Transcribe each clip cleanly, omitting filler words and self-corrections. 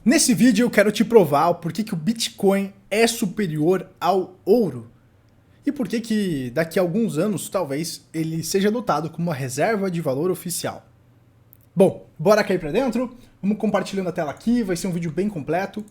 Nesse vídeo eu quero te provar o porquê que o Bitcoin é superior ao ouro e por que daqui a alguns anos talvez ele seja adotado como uma reserva de valor oficial. Bom, bora cair pra dentro, vamos compartilhando a tela aqui, vai ser um vídeo bem completo,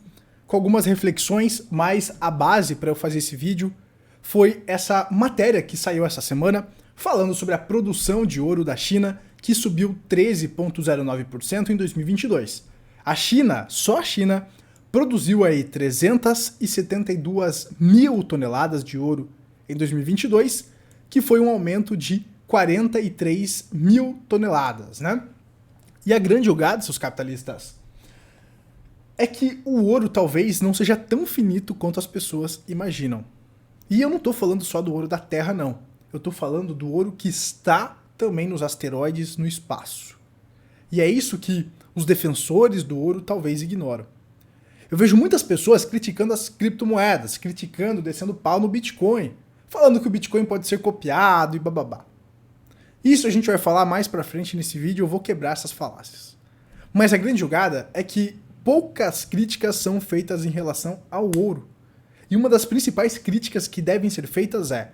com algumas reflexões, mas a base para eu fazer esse vídeo foi essa matéria que saiu essa semana falando sobre a produção de ouro da China, que subiu 13,09% em 2022. A China, só a China, produziu aí 372 mil toneladas de ouro em 2022, que foi um aumento de 43 mil toneladas, né? E a grande jogada, seus capitalistas, é que o ouro talvez não seja tão finito quanto as pessoas imaginam. E eu não estou falando só do ouro da Terra, não. Eu estou falando do ouro que está também nos asteroides, no espaço. E é isso que os defensores do ouro talvez ignoram. Eu vejo muitas pessoas criticando as criptomoedas, criticando, descendo pau no Bitcoin, falando que o Bitcoin pode ser copiado e bababá. Isso a gente vai falar mais pra frente nesse vídeo, eu vou quebrar essas falácias. Mas a grande jogada é que poucas críticas são feitas em relação ao ouro. E uma das principais críticas que devem ser feitas é: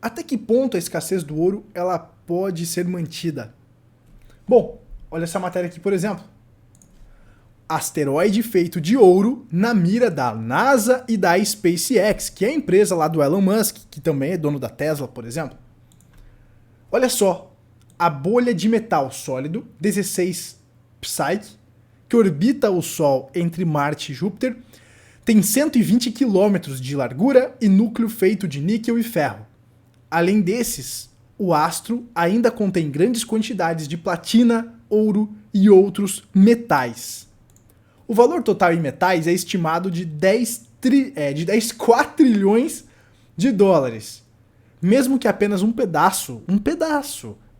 até que ponto a escassez do ouro ela pode ser mantida? Bom, olha essa matéria aqui, por exemplo. Asteroide feito de ouro na mira da NASA e da SpaceX, que é a empresa lá do Elon Musk, que também é dono da Tesla, por exemplo. Olha só, a bolha de metal sólido 16 Psyche, que orbita o Sol entre Marte e Júpiter, tem 120 km de largura e núcleo feito de níquel e ferro. Além desses, o astro ainda contém grandes quantidades de platina, ouro e outros metais. O valor total em metais é estimado de 10 quatrilhões de dólares. Mesmo que apenas um pedaço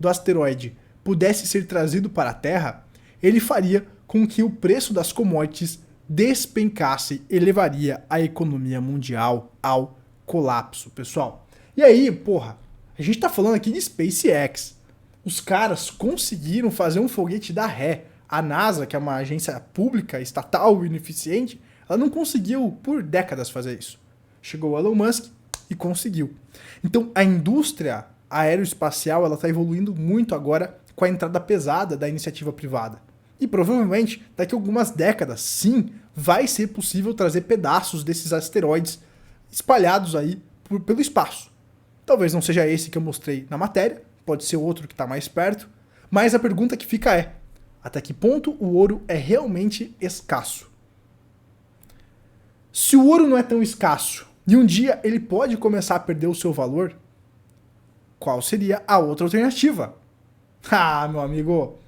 do asteroide pudesse ser trazido para a Terra, ele faria com que o preço das commodities despencasse e levaria a economia mundial ao colapso, pessoal. E aí, porra, a gente tá falando aqui de SpaceX. Os caras conseguiram fazer um foguete dar ré. A NASA, que é uma agência pública, estatal, ineficiente, ela não conseguiu por décadas fazer isso. Chegou o Elon Musk e conseguiu. Então a indústria aeroespacial ela está evoluindo muito agora com a entrada pesada da iniciativa privada. E provavelmente daqui a algumas décadas, sim, vai ser possível trazer pedaços desses asteroides espalhados aí pelo espaço. Talvez não seja esse que eu mostrei na matéria, pode ser outro que está mais perto, mas a pergunta que fica é: até que ponto o ouro é realmente escasso? Se o ouro não é tão escasso e um dia ele pode começar a perder o seu valor, qual seria a outra alternativa? Ah, meu amigo,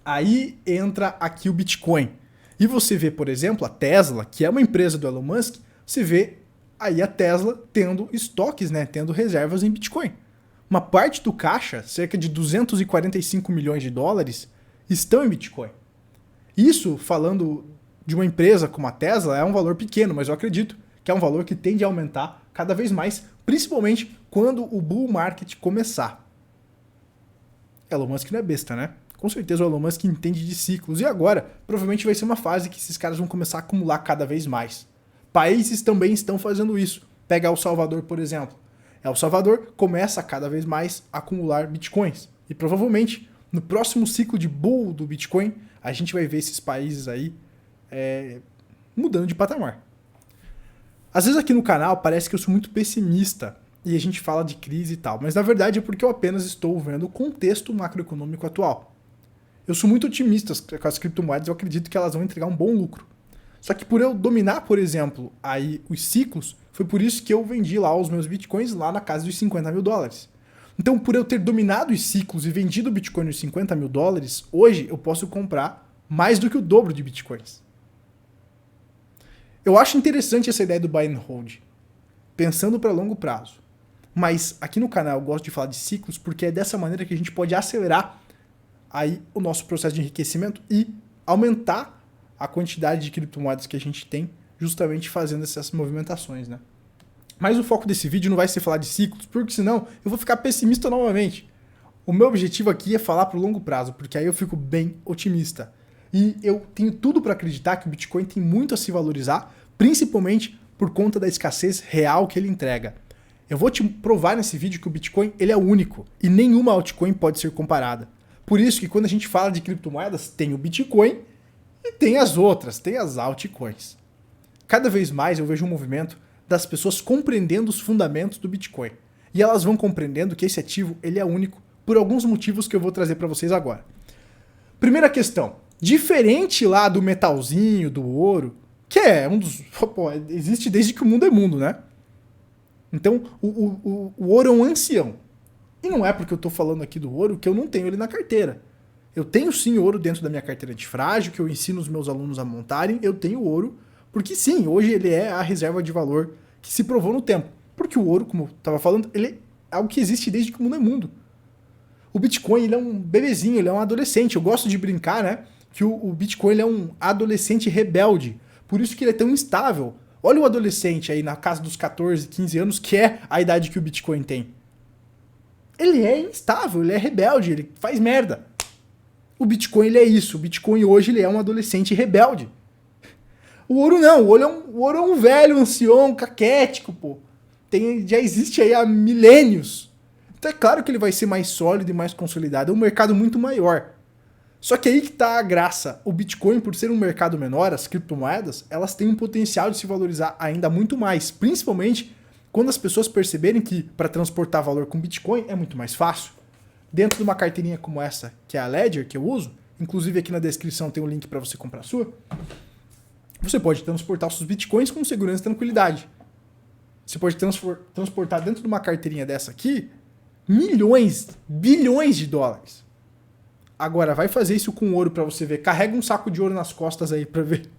aí entra aqui o Bitcoin. E você vê, por exemplo, a Tesla, que é uma empresa do Elon Musk, você vê aí a Tesla tendo estoques, né, tendo reservas em Bitcoin. Uma parte do caixa, cerca de 245 milhões de dólares, estão em Bitcoin. Isso, falando de uma empresa como a Tesla, é um valor pequeno, mas eu acredito que é um valor que tende a aumentar cada vez mais, principalmente quando o bull market começar. Elon Musk não é besta, né? Com certeza o Elon Musk entende de ciclos, e agora provavelmente vai ser uma fase que esses caras vão começar a acumular cada vez mais. Países também estão fazendo isso. Pega El Salvador, por exemplo. El Salvador começa cada vez mais a acumular bitcoins, e provavelmente no próximo ciclo de bull do Bitcoin, a gente vai ver esses países aí mudando de patamar. Às vezes aqui no canal parece que eu sou muito pessimista e a gente fala de crise e tal, mas na verdade é porque eu apenas estou vendo o contexto macroeconômico atual. Eu sou muito otimista com as criptomoedas, eu acredito que elas vão entregar um bom lucro. Só que por eu dominar, por exemplo, aí os ciclos, foi por isso que eu vendi lá os meus bitcoins lá na casa dos 50 mil dólares. Então, por eu ter dominado os ciclos e vendido o Bitcoin nos 50 mil dólares, hoje eu posso comprar mais do que o dobro de Bitcoins. Eu acho interessante essa ideia do buy and hold, pensando para longo prazo. Mas aqui no canal eu gosto de falar de ciclos porque é dessa maneira que a gente pode acelerar aí o nosso processo de enriquecimento e aumentar a quantidade de criptomoedas que a gente tem justamente fazendo essas movimentações, né? Mas o foco desse vídeo não vai ser falar de ciclos, porque senão eu vou ficar pessimista novamente. O meu objetivo aqui é falar para o longo prazo, porque aí eu fico bem otimista. E eu tenho tudo para acreditar que o Bitcoin tem muito a se valorizar, principalmente por conta da escassez real que ele entrega. Eu vou te provar nesse vídeo que o Bitcoin ele é único e nenhuma altcoin pode ser comparada. Por isso que quando a gente fala de criptomoedas, tem o Bitcoin e tem as outras, tem as altcoins. Cada vez mais eu vejo um movimento das pessoas compreendendo os fundamentos do Bitcoin. E elas vão compreendendo que esse ativo ele é único por alguns motivos que eu vou trazer para vocês agora. Primeira questão, diferente lá do metalzinho, do ouro, que é um dos... Pô, existe desde que o mundo é mundo, né? Então, o ouro é um ancião. E não é porque eu estou falando aqui do ouro que eu não tenho ele na carteira. Eu tenho sim ouro dentro da minha carteira de frágil, que eu ensino os meus alunos a montarem. Eu tenho ouro, porque sim, hoje ele é a reserva de valor que se provou no tempo. Porque o ouro, como eu estava falando, ele é algo que existe desde que o mundo é mundo. O Bitcoin ele é um bebezinho, ele é um adolescente. Eu gosto de brincar, né? Que o Bitcoin ele é um adolescente rebelde. Por isso que ele é tão instável. Olha o adolescente aí na casa dos 14, 15 anos, que é a idade que o Bitcoin tem. Ele é instável, ele é rebelde, ele faz merda. O Bitcoin ele é isso. O Bitcoin hoje ele é um adolescente rebelde. O ouro não, o ouro é um velho, ancião, caquético, pô. Já existe aí há milênios. Então é claro que ele vai ser mais sólido e mais consolidado. É um mercado muito maior. Só que aí que tá a graça. O Bitcoin, por ser um mercado menor, as criptomoedas, elas têm um potencial de se valorizar ainda muito mais. Principalmente quando as pessoas perceberem que para transportar valor com Bitcoin é muito mais fácil. Dentro de uma carteirinha como essa, que é a Ledger, que eu uso, inclusive aqui na descrição tem um link para você comprar a sua, você pode transportar os seus Bitcoins com segurança e tranquilidade. Você pode transportar dentro de uma carteirinha dessa aqui milhões, bilhões de dólares. Agora, vai fazer isso com ouro para você ver. Carrega um saco de ouro nas costas aí para ver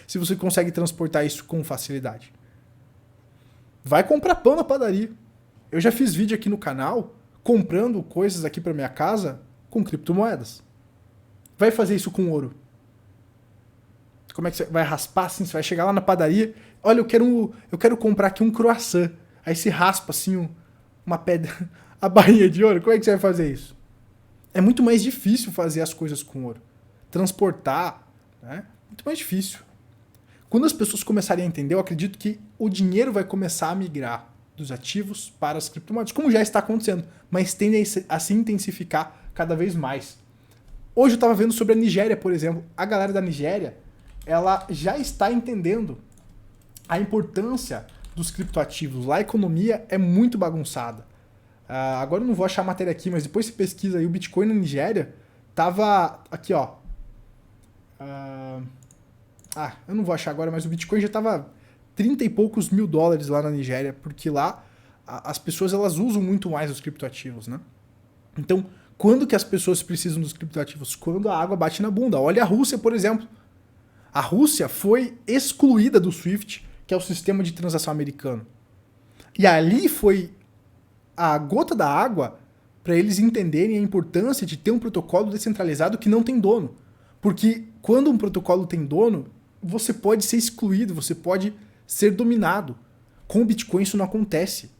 se você consegue transportar isso com facilidade. Vai comprar pão na padaria. Eu já fiz vídeo aqui no canal comprando coisas aqui para minha casa com criptomoedas. Vai fazer isso com ouro. Como é que você vai raspar assim? Você vai chegar lá na padaria. Olha, eu quero comprar aqui um croissant. Aí você raspa assim uma pedra, a barrinha de ouro. Como é que você vai fazer isso? É muito mais difícil fazer as coisas com ouro. Transportar, né? Muito mais difícil. Quando as pessoas começarem a entender, eu acredito que o dinheiro vai começar a migrar dos ativos para as criptomoedas, como já está acontecendo, mas tende a se intensificar cada vez mais. Hoje eu estava vendo sobre a Nigéria, por exemplo. A galera da Nigéria, ela já está entendendo a importância dos criptoativos. Lá a economia é muito bagunçada. Agora eu não vou achar a matéria aqui, mas depois você pesquisa aí, o Bitcoin na Nigéria tava aqui, ó. Eu não vou achar agora, mas o Bitcoin já tava 30 e poucos mil dólares lá na Nigéria, porque lá as pessoas elas usam muito mais os criptoativos, né? Então, quando que as pessoas precisam dos criptoativos? Quando a água bate na bunda. Olha a Rússia, por exemplo. A Rússia foi excluída do SWIFT, que é o sistema de transação americano. E ali foi a gota da água para eles entenderem a importância de ter um protocolo descentralizado que não tem dono. Porque quando um protocolo tem dono, você pode ser excluído, você pode ser dominado. Com o Bitcoin isso não acontece.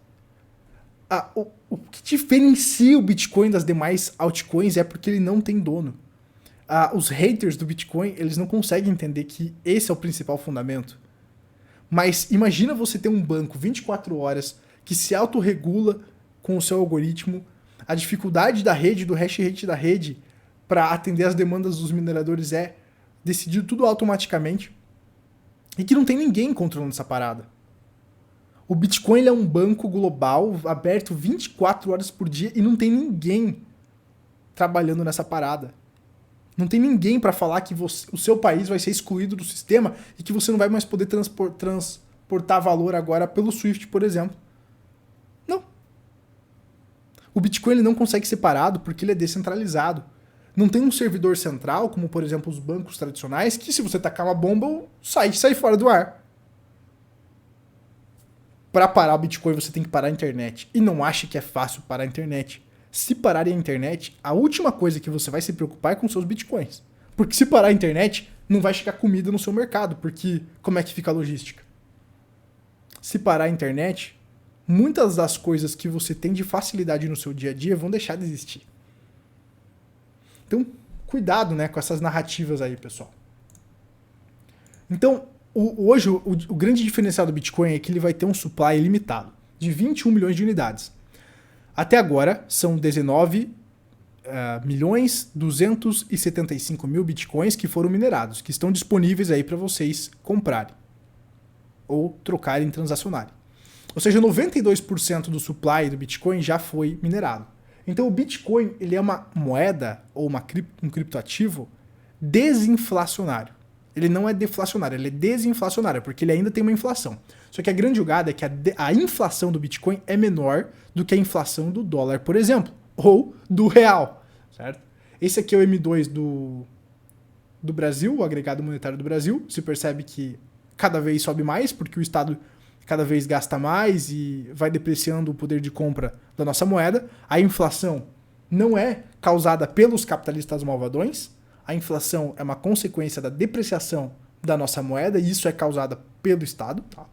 O que diferencia o Bitcoin das demais altcoins é porque ele não tem dono. Os haters do Bitcoin, eles não conseguem entender que esse é o principal fundamento. Mas imagina você ter um banco 24 horas que se autorregula com o seu algoritmo, a dificuldade da rede, do hash rate da rede, para atender as demandas dos mineradores é decidido tudo automaticamente e que não tem ninguém controlando essa parada. O Bitcoin ele é um banco global aberto 24 horas por dia e não tem ninguém trabalhando nessa parada. Não tem ninguém para falar que o seu país vai ser excluído do sistema e que você não vai mais poder transportar valor agora pelo SWIFT, por exemplo. Não. O Bitcoin ele não consegue ser parado porque ele é descentralizado. Não tem um servidor central, como por exemplo os bancos tradicionais, que se você tacar uma bomba, o site sai fora do ar. Para parar o Bitcoin, você tem que parar a internet. E não ache que é fácil parar a internet. Se parar a internet, a última coisa que você vai se preocupar é com seus Bitcoins. Porque se parar a internet, não vai chegar comida no seu mercado, porque como é que fica a logística? Se parar a internet, muitas das coisas que você tem de facilidade no seu dia a dia vão deixar de existir. Então, cuidado, né, com essas narrativas aí, pessoal. Então, hoje, o grande diferencial do Bitcoin é que ele vai ter um supply ilimitado, de 21 milhões de unidades. Até agora, são 19 milhões 275 mil bitcoins que foram minerados, que estão disponíveis aí para vocês comprarem ou trocarem, transacionarem. Ou seja, 92% do supply do Bitcoin já foi minerado. Então o Bitcoin ele é uma moeda ou um criptoativo desinflacionário. Ele não é deflacionário, ele é desinflacionário, porque ele ainda tem uma inflação. Só que a grande jogada é que a inflação do Bitcoin é menor do que a inflação do dólar, por exemplo, ou do real, certo? Esse aqui é o M2 do Brasil, o agregado monetário do Brasil. Se percebe que cada vez sobe mais, porque o Estado cada vez gasta mais e vai depreciando o poder de compra da nossa moeda. A inflação não é causada pelos capitalistas malvadões, a inflação é uma consequência da depreciação da nossa moeda e isso é causada pelo Estado. Tá?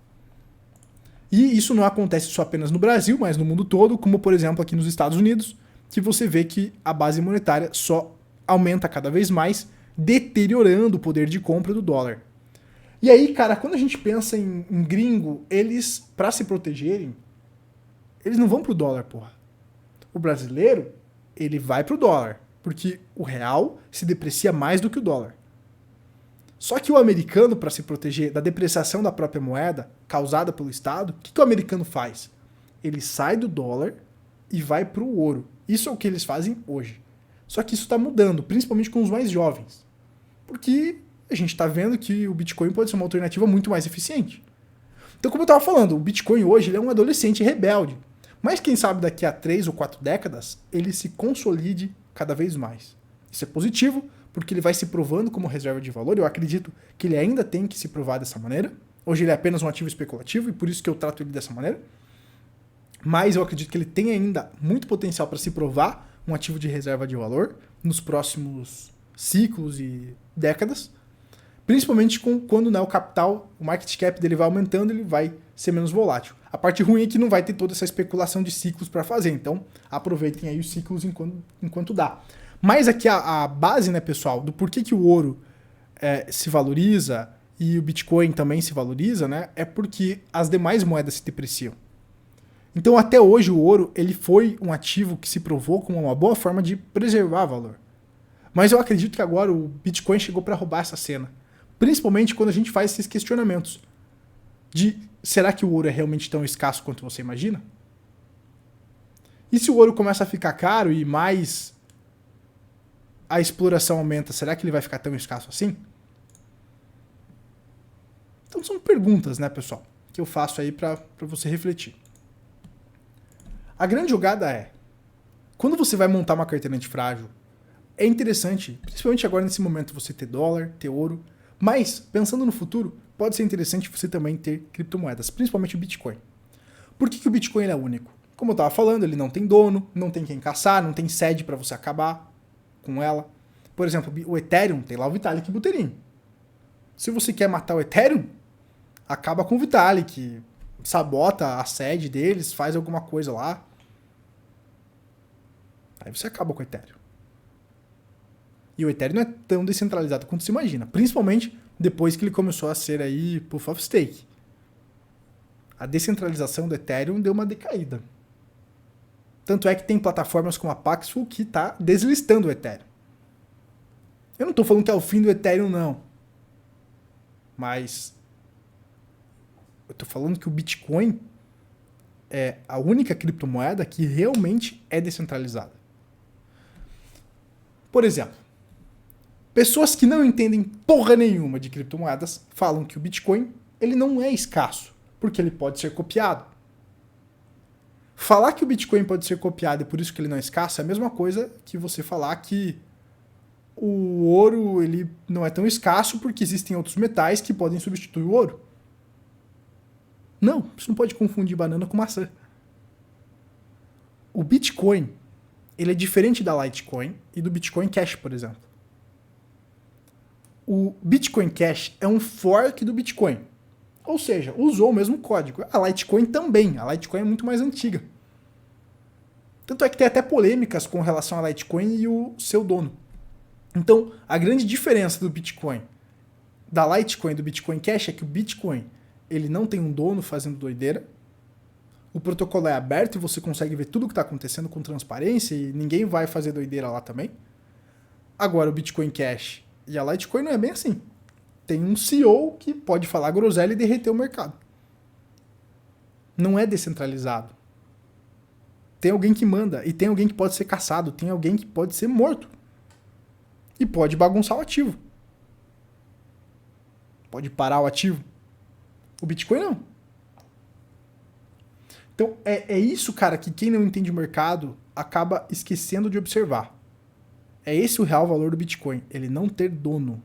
E isso não acontece só apenas no Brasil, mas no mundo todo, como por exemplo aqui nos Estados Unidos, que você vê que a base monetária só aumenta cada vez mais, deteriorando o poder de compra do dólar. E aí, cara, quando a gente pensa em gringo, eles, para se protegerem, eles não vão pro dólar, porra. O brasileiro, ele vai pro dólar, porque o real se deprecia mais do que o dólar. Só que o americano, para se proteger da depreciação da própria moeda, causada pelo Estado, o que o americano faz? Ele sai do dólar e vai pro ouro. Isso é o que eles fazem hoje. Só que isso está mudando, principalmente com os mais jovens. Porque a gente está vendo que o Bitcoin pode ser uma alternativa muito mais eficiente. Então, como eu estava falando, o Bitcoin hoje ele é um adolescente rebelde. Mas quem sabe daqui a 3 ou 4 décadas, ele se consolide cada vez mais. Isso é positivo, porque ele vai se provando como reserva de valor. Eu acredito que ele ainda tem que se provar dessa maneira. Hoje ele é apenas um ativo especulativo, e por isso que eu trato ele dessa maneira. Mas eu acredito que ele tem ainda muito potencial para se provar um ativo de reserva de valor nos próximos ciclos e décadas. Principalmente quando o capital, o market cap dele vai aumentando, ele vai ser menos volátil. A parte ruim é que não vai ter toda essa especulação de ciclos para fazer, então aproveitem aí os ciclos enquanto dá. Mas aqui a base, né, pessoal, do porquê que o ouro se valoriza e o Bitcoin também se valoriza, né, é porque as demais moedas se depreciam. Então até hoje o ouro ele foi um ativo que se provou como uma boa forma de preservar valor. Mas eu acredito que agora o Bitcoin chegou para roubar essa cena. Principalmente quando a gente faz esses questionamentos de será que o ouro é realmente tão escasso quanto você imagina? E se o ouro começa a ficar caro e mais a exploração aumenta, será que ele vai ficar tão escasso assim? Então são perguntas, né, pessoal, que eu faço aí para você refletir. A grande jogada é, quando você vai montar uma carteira antifrágil, é interessante, principalmente agora nesse momento, você ter dólar, ter ouro, mas, pensando no futuro, pode ser interessante você também ter criptomoedas, principalmente o Bitcoin. Por que o Bitcoin é único? Como eu estava falando, ele não tem dono, não tem quem caçar, não tem sede para você acabar com ela. Por exemplo, o Ethereum tem lá o Vitalik Buterin. Se você quer matar o Ethereum, acaba com o Vitalik, sabota a sede deles, faz alguma coisa lá. Aí você acaba com o Ethereum. E o Ethereum não é tão descentralizado quanto se imagina, principalmente depois que ele começou a ser aí Proof of Stake. A descentralização do Ethereum deu uma decaída. Tanto é que tem plataformas como a Paxful que está deslistando o Ethereum. Eu não estou falando que é o fim do Ethereum, não. Mas eu estou falando que o Bitcoin é a única criptomoeda que realmente é descentralizada. Por exemplo, pessoas que não entendem porra nenhuma de criptomoedas falam que o Bitcoin ele não é escasso, porque ele pode ser copiado. Falar que o Bitcoin pode ser copiado e por isso que ele não é escasso é a mesma coisa que você falar que o ouro ele não é tão escasso porque existem outros metais que podem substituir o ouro. Não, você não pode confundir banana com maçã. O Bitcoin ele é diferente da Litecoin e do Bitcoin Cash, por exemplo. O Bitcoin Cash é um fork do Bitcoin. Ou seja, usou o mesmo código. A Litecoin também. A Litecoin é muito mais antiga. Tanto é que tem até polêmicas com relação à Litecoin e o seu dono. Então, a grande diferença do Bitcoin, da Litecoin e do Bitcoin Cash é que o Bitcoin ele não tem um dono fazendo doideira, o protocolo é aberto e você consegue ver tudo o que está acontecendo com transparência e ninguém vai fazer doideira lá também. Agora, o Bitcoin Cash e a Litecoin não é bem assim. Tem um CEO que pode falar groselha e derreter o mercado. Não é descentralizado. Tem alguém que manda, e tem alguém que pode ser caçado, tem alguém que pode ser morto. E pode bagunçar o ativo. Pode parar o ativo. O Bitcoin não. Então, é isso, cara, que quem não entende o mercado acaba esquecendo de observar. É esse o real valor do Bitcoin. Ele não ter dono.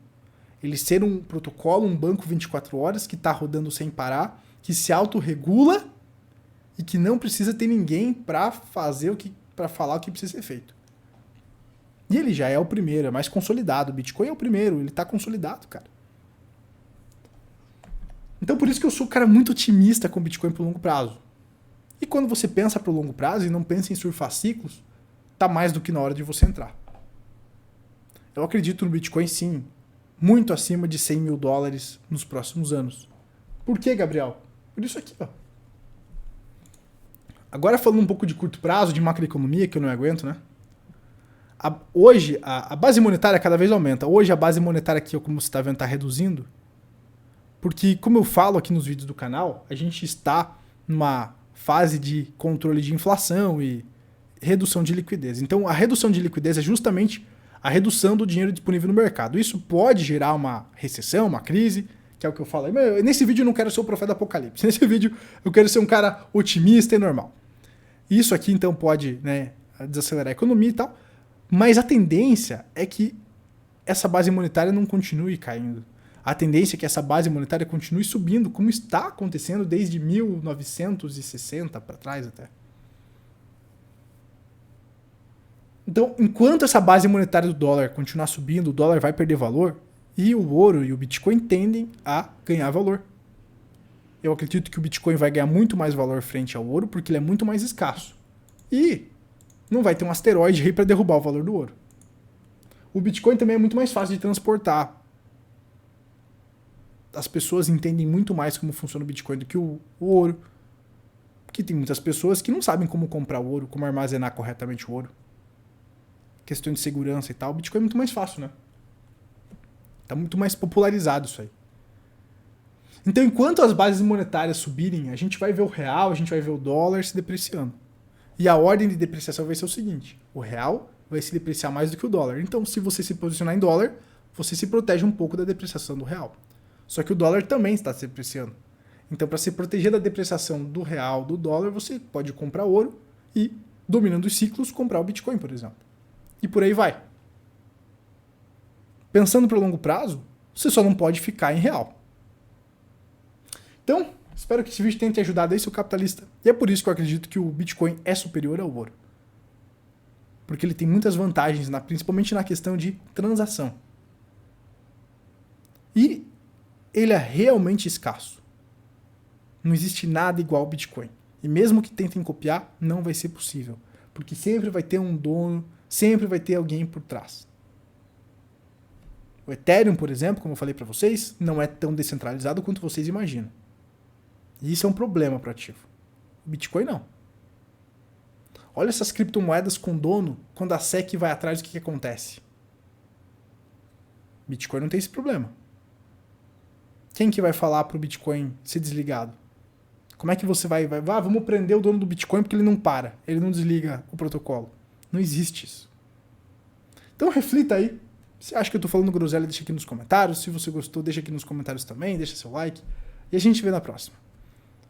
Ele ser um protocolo, um banco 24 horas que está rodando sem parar, que se autorregula e que não precisa ter ninguém para falar o que precisa ser feito. E ele já é o primeiro, é mais consolidado. O Bitcoin é o primeiro, ele está consolidado, cara. Então por isso que eu sou um cara muito otimista com o Bitcoin pro longo prazo. E quando você pensa pro longo prazo e não pensa em surfar ciclos, tá mais do que na hora de você entrar. Eu acredito no Bitcoin sim, muito acima de 100 mil dólares nos próximos anos. Por quê, Gabriel? Por isso aqui, ó. Agora falando um pouco de curto prazo, de macroeconomia, que eu não aguento, né? Hoje, a base monetária cada vez aumenta. Hoje a base monetária aqui, como você está vendo, está reduzindo. Porque, como eu falo aqui nos vídeos do canal, a gente está numa fase de controle de inflação e redução de liquidez. Então, a redução de liquidez é justamente a redução do dinheiro disponível no mercado. Isso pode gerar uma recessão, uma crise, que é o que eu falo. Nesse vídeo eu não quero ser o profeta do apocalipse. Nesse vídeo eu quero ser um cara otimista e normal. Isso aqui, então, pode, né, desacelerar a economia e tal. Mas a tendência é que essa base monetária não continue caindo. A tendência é que essa base monetária continue subindo, como está acontecendo desde 1960 para trás até. Então, enquanto essa base monetária do dólar continuar subindo, o dólar vai perder valor, e o ouro e o Bitcoin tendem a ganhar valor. Eu acredito que o Bitcoin vai ganhar muito mais valor frente ao ouro, porque ele é muito mais escasso. E não vai ter um asteroide aí para derrubar o valor do ouro. O Bitcoin também é muito mais fácil de transportar. As pessoas entendem muito mais como funciona o Bitcoin do que o ouro. Porque tem muitas pessoas que não sabem como comprar o ouro, como armazenar corretamente o ouro. Questão de segurança e tal. O Bitcoin é muito mais fácil, né? Tá muito mais popularizado isso aí. Então, enquanto as bases monetárias subirem, a gente vai ver o real, a gente vai ver o dólar se depreciando. E a ordem de depreciação vai ser o seguinte: o real vai se depreciar mais do que o dólar. Então, se você se posicionar em dólar, você se protege um pouco da depreciação do real. Só que o dólar também está se depreciando. Então, para se proteger da depreciação do real, do dólar, você pode comprar ouro e, dominando os ciclos, comprar o Bitcoin, por exemplo. E por aí vai. Pensando para o longo prazo, você só não pode ficar em real. Então, espero que esse vídeo tenha te ajudado aí, seu capitalista. E é por isso que eu acredito que o Bitcoin é superior ao ouro. Porque ele tem muitas vantagens, principalmente na questão de transação. E ele é realmente escasso. Não existe nada igual ao Bitcoin. E mesmo que tentem copiar, não vai ser possível. Porque sempre vai ter um dono, sempre vai ter alguém por trás. O Ethereum, por exemplo, como eu falei para vocês, não é tão descentralizado quanto vocês imaginam. E isso é um problema para o ativo. O Bitcoin não. Olha essas criptomoedas com dono, quando a SEC vai atrás, o que acontece? Bitcoin não tem esse problema. Quem que vai falar para o Bitcoin ser desligado? Como é que você vai vamos prender o dono do Bitcoin porque ele não para, ele não desliga o protocolo. Não existe isso. Então reflita aí. Se acha que eu estou falando groselha, deixa aqui nos comentários. Se você gostou, deixa aqui nos comentários também, deixa seu like. E a gente se vê na próxima.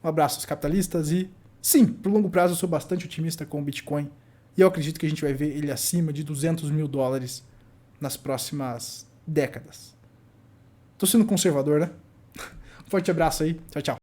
Um abraço aos capitalistas e, sim, pro longo prazo eu sou bastante otimista com o Bitcoin e eu acredito que a gente vai ver ele acima de 200 mil dólares nas próximas décadas. Tô sendo conservador, né? Um forte abraço aí. Tchau, tchau.